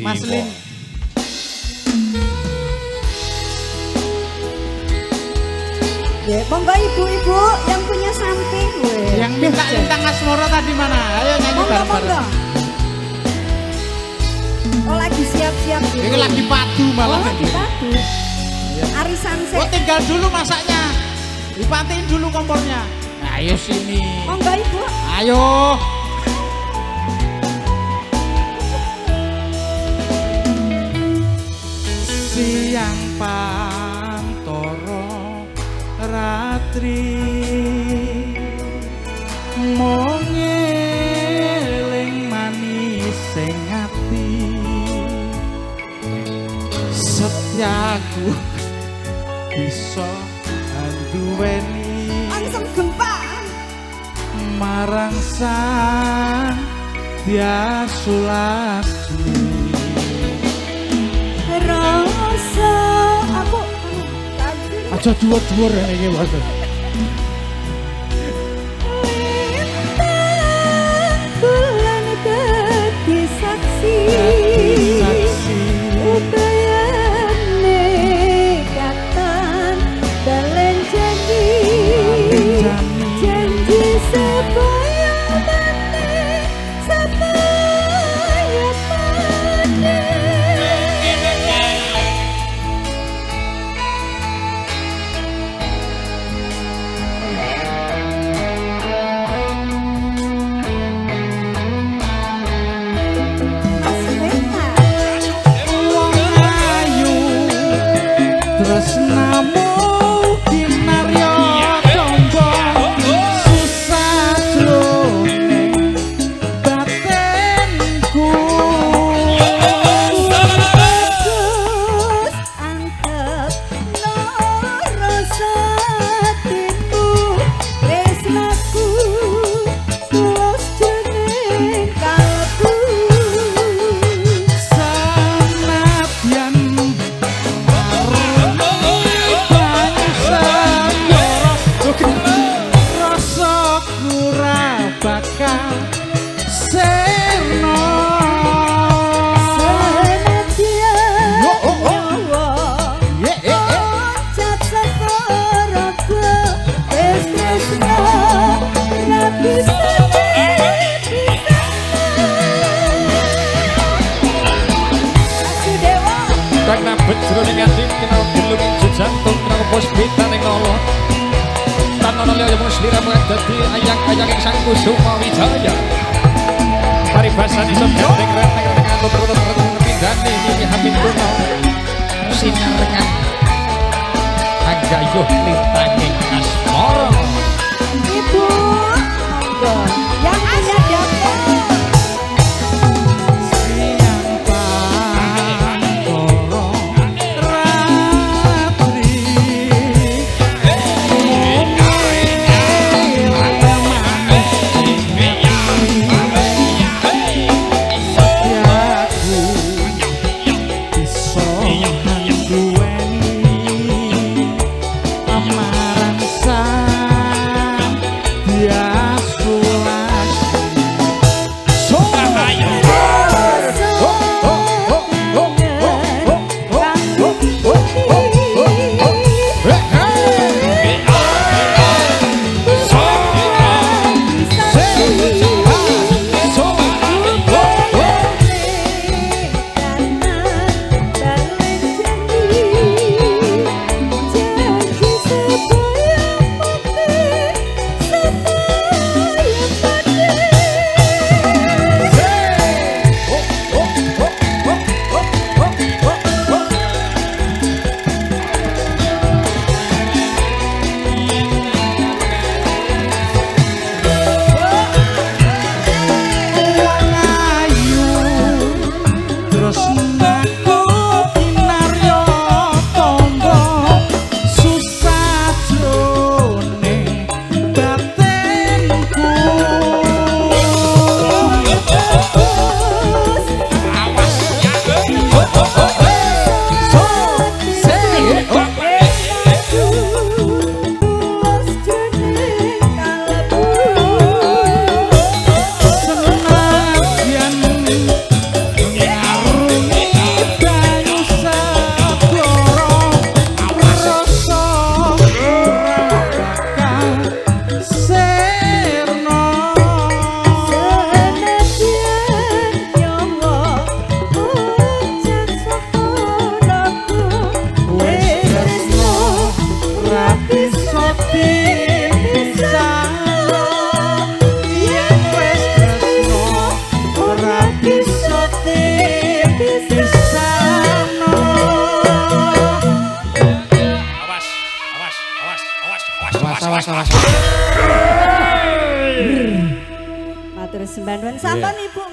Mas Lin. Ya, monggo ibu-ibu yang punya samping. Yang minta lintang asmara tadi mana? Ayo nyanyi bareng-bareng. Oh lagi siap-siap gitu. Ini lagi padu malah. Oh lagi padu. Arisan sih. Oh tinggal dulu masaknya. Dipatiin dulu kompornya. Nah, ayo sini. Monggo ibu. Ayo. Siang pantoro ratri mongeling manis sing ati setiaku bisa anduweni langsung gempa marang sang diasulasi rasa aku aja dhuwur-dhuwur iki Mas. Bulan dadi saksi upayane katan dalen janji janji supaya mati supaya mati. Tresnamu kinarya tombo susah jroning batinku Terus angkat rasa hatimu tresnaku tulus jroning kalbu sanadyan rasa kurang bakal serno senadyan nyawa cat sekoroku wis tresno ra bisa Kang nabet jroning ati kenal gelung jantung kenal puspita ning nolo tanana liya mung sliramu dadi ayang-ayang ing sang kusuma wijaya paribasane sembending reneng nganggo terus pindhane iki hamin tuna sinarengan agayuh lintanging asmara ibu monggo yang punya dapur siang pantoro ratri setiaku bisa duweni amarang dipisahno yen wis tresno ora bisa dipisahno. Awas. Matur sembah nuwun sampun Ibu.